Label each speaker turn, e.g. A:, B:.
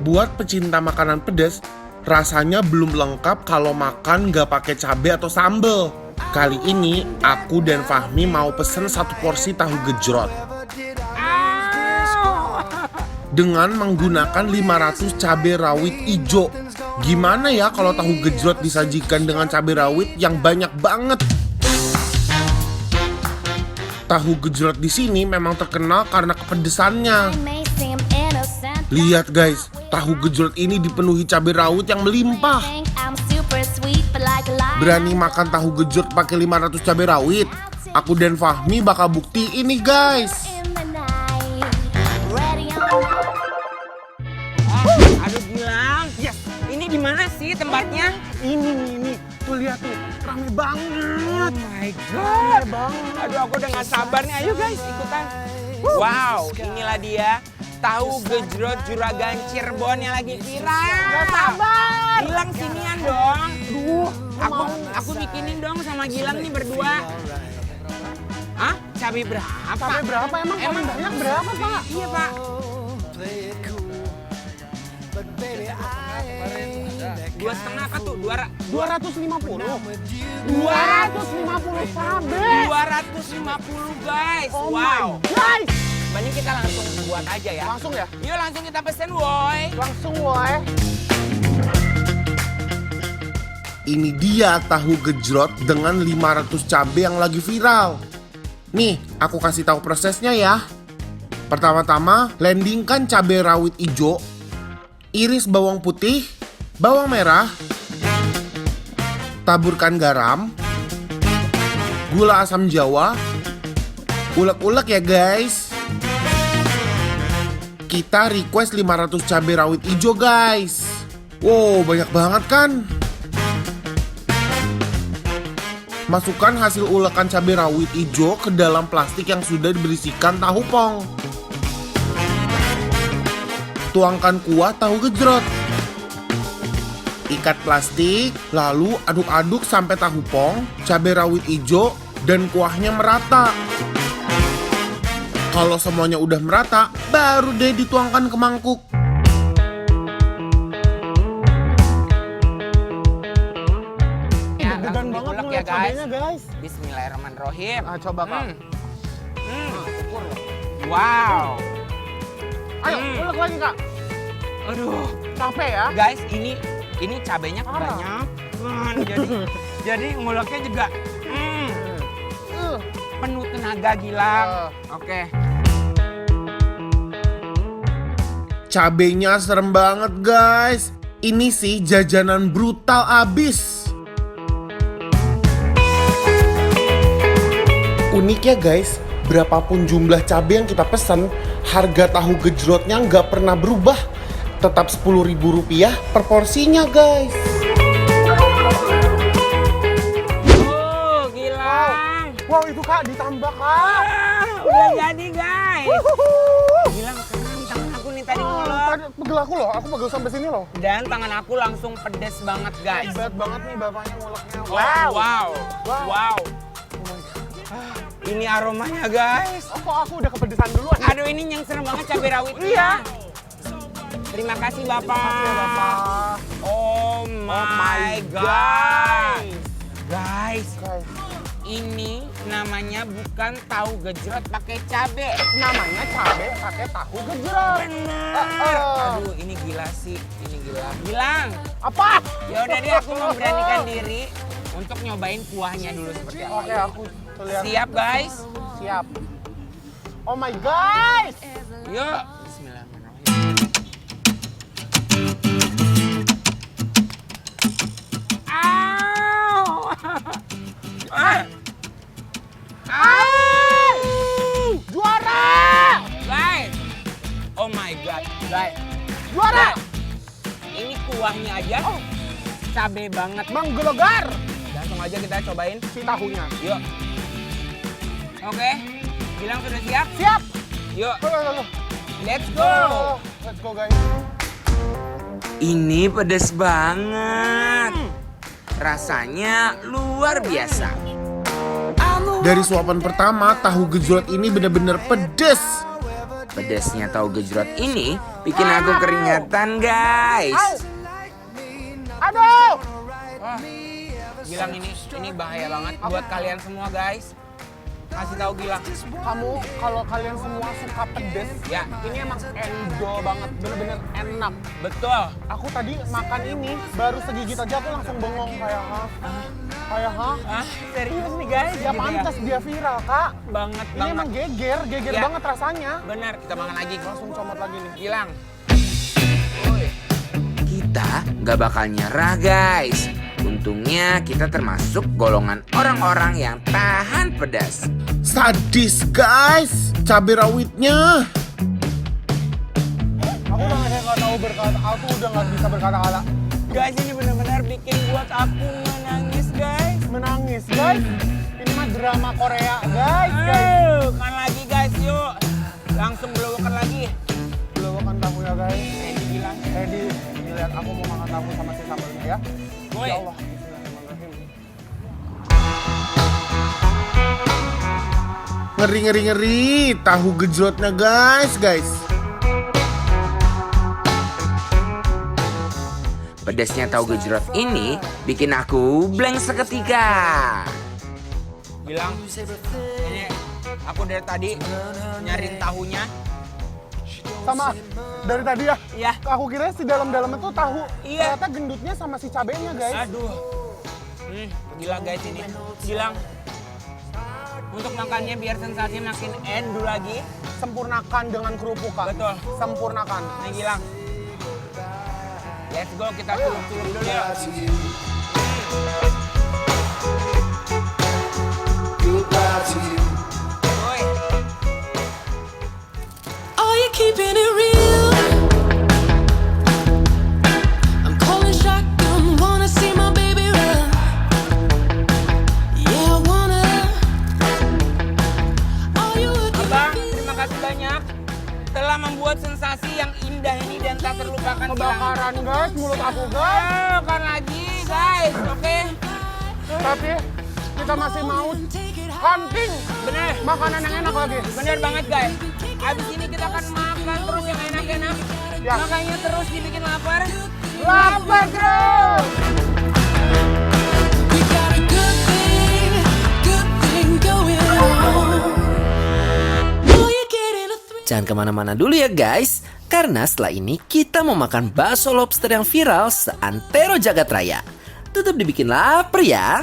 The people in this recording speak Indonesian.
A: Buat pecinta makanan pedas, rasanya belum lengkap kalau makan nggak pakai cabai atau sambal. Kali ini aku dan Fahmi mau pesen satu porsi tahu gejrot dengan menggunakan 500 cabai rawit ijo. Gimana ya kalau tahu gejrot disajikan dengan cabai rawit yang banyak banget? Tahu gejrot di sini memang terkenal karena kepedesannya. Lihat guys, tahu gejrot ini dipenuhi cabai rawit yang melimpah. Berani makan tahu gejrot pakai 500 cabai rawit? Aku dan Fahmi bakal buktiin nih guys.
B: Aduh Gilang, yes. Ini di mana sih tempatnya?
C: Ini. Tuh lihat tuh, rame banget.
B: Oh my god. Aduh aku udah gak sabar nih, ayo guys ikutan. Wow, inilah dia tahu gejrot Juragan Cirebon yang lagi viral.
C: Gak sabar.
B: Gilang sinian dong. Aku bikinin dong sama Gilang nih berdua. Hah? Cabai berapa?
C: Cabai berapa emang? Paling banyak berapa Pak?
B: Iya Pak. 2,5 apa tuh?
C: 250.
B: 250
C: cabai.
B: 250 guys.
C: Oh
B: Wow.
C: my guys.
B: Mending kita langsung buat aja ya.
C: Langsung ya?
B: Yuk langsung kita pesen woy.
C: Langsung woy.
A: Ini dia tahu gejrot dengan 500 cabai yang lagi viral. Nih, aku kasih tahu prosesnya ya. Pertama-tama, landingkan cabai rawit hijau, iris bawang putih, bawang merah, taburkan garam, gula asam jawa, ulek-ulek ya guys. Kita request 500 cabai rawit hijau guys. Wow, banyak banget kan? Masukkan hasil ulekan cabai rawit hijau ke dalam plastik yang sudah diberisikan tahu pong. Tuangkan kuah tahu gejrot. Ikat plastik, lalu aduk-aduk sampai tahu pong, cabai rawit hijau, dan kuahnya merata. Kalau semuanya udah merata, baru deh dituangkan ke mangkuk.
C: Deg-degan banget
B: diulek
C: ngeliat cabainya guys.
B: Bismillahirrahmanirrahim.
C: Coba Kak. Ukur loh.
B: Wow.
C: Ayo, ulek lagi Kak.
B: Aduh.
C: Capek ya?
B: Guys, ini cabainya
C: Parah.
B: banyak. Jadi nguleknya juga penuh tenaga Gilang. Oke.
A: Cabenya serem banget guys. Ini sih jajanan brutal abis. Unik ya guys, berapapun jumlah cabai yang kita pesan, harga tahu gejrotnya nggak pernah berubah. Tetap Rp10.000 per porsinya guys.
B: Oh, Gilang.
C: Wow, itu Kak ditambah Kak.
B: Udah jadi guys. Gilang, keren tangan aku nih tadi ngulek.
C: Tadi pegel aku loh, aku pegel sampai sini loh.
B: Dan tangan aku langsung pedes banget guys.
C: Berat banget nih bapaknya nguleknya.
B: Wow. Ini aromanya guys.
C: Oh, kok aku udah kepedesan duluan?
B: Aduh ini yang serem banget cabai rawitnya.
C: Iya.
B: Terima kasih Bapak.
C: Makasih ya Bapak.
B: Oh my god. Guys, ini namanya bukan tahu gejrot pakai cabai.
C: Namanya cabai pakai tahu gejrot.
B: Bener. Aduh ini gila sih, ini gila. Gilang.
C: Apa?
B: Ya udah deh aku memberanikan diri untuk nyobain kuahnya dulu seperti apa.
C: Oke, aku lihat.
B: Siap guys?
C: Siap. Oh my guys.
B: Yuk. Bismillahirrahmanirrahim.
C: Juara!
B: Guys. Oh my god, guys.
C: Juara!
B: Ini kuahnya aja cabai banget.
C: Menggelegar
B: Langsung aja kita cobain.
C: si tahunya.
B: Yuk. Oke. Gilang sudah siap?
C: Siap.
B: Yuk.
C: Ayo.
B: Let's go.
C: Let's go guys.
B: Ini pedes banget. Rasanya luar biasa.
A: Dari suapan pertama, tahu gejrot ini benar-benar pedes.
B: Pedasnya tahu gejrot ini bikin aku keringatan, guys.
C: Aduh!
B: Wah, Gilang ini bahaya banget buat kalian semua, guys. Kasih tahu Gilang.
C: Kamu kalau kalian semua suka pedes,
B: Ya,
C: ini emang endo banget, bener-bener enak.
B: betul.
C: Aku tadi makan ini baru segigit aja aku langsung bengong kayak
B: Ah, serius nih, guys.
C: Ya
B: Gitu
C: pantas dia viral, Kak.
B: Banget
C: Ini
B: banget.
C: emang geger
B: Ya.
C: banget rasanya.
B: Bener, kita makan lagi.
C: Langsung comot lagi nih.
B: Gilang. Kita nggak bakal nyerah, guys. Untungnya kita termasuk golongan orang-orang yang tahan pedas.
A: Sadis guys, cabai rawitnya.
C: Aku udah nggak tahu berkata, aku udah nggak bisa berkata-kata.
B: Guys, ini benar-benar bikin buat aku menangis, guys.
C: Menangis, guys. Ini mah drama Korea, guys.
B: Ayo, kan lagi, guys, yuk. Langsung belowokan lagi.
C: Belowokan tahu ya, guys.
B: Ready, Gilang.
C: Ready. Ini lihat aku mau makan tahu sama si sambalnya ya.
B: Woi.
C: Ya Allah. Bismillahirrahmanirrahim.
A: Ngeri tahu gejrotnya guys.
B: Pedasnya tahu gejrot ini bikin aku blank seketika. Gilang, ini aku dari tadi nyariin tahunya.
C: Sama dari tadi ya.
B: Iya.
C: Aku kira si dalam-dalam itu tahu.
B: Iya.
C: Ternyata gendutnya sama si cabenya, guys.
B: Aduh. Gila guys ini. Gilang. Untuk makannya biar sensasinya makin endu lagi.
C: Sempurnakan dengan kerupuk, Kak.
B: Betul.
C: Sempurnakan.
B: Nih Gilang. Let's go, kita celup-celup dulu ya. Woi.
D: Are you keeping it real? I'm calling shotgun, wanna see my baby run. Yeah, I wanna. Are you looking
B: Abang, terima kasih banyak telah membuat sensasi yang indah ini dan tak terlupakan. Gilang.
C: Kebakaran, guys, mulut aku, guys.
B: Ayo, kan lagi guys, oke?
C: Tapi kita masih mau hunting
B: Bener,
C: makanan yang enak lagi.
B: bener banget guys. Abis ini kita akan makan terus yang enak-enak.
C: Ya.
B: Makanya terus dibikin lapar.
C: Lapar terus.
D: We got a good thing going on. Are you getting a thrill?
E: Jangan kemana-mana dulu ya guys, karena setelah ini kita mau makan bakso lobster yang viral seantero jagat raya. Tetap dibikin lapar ya.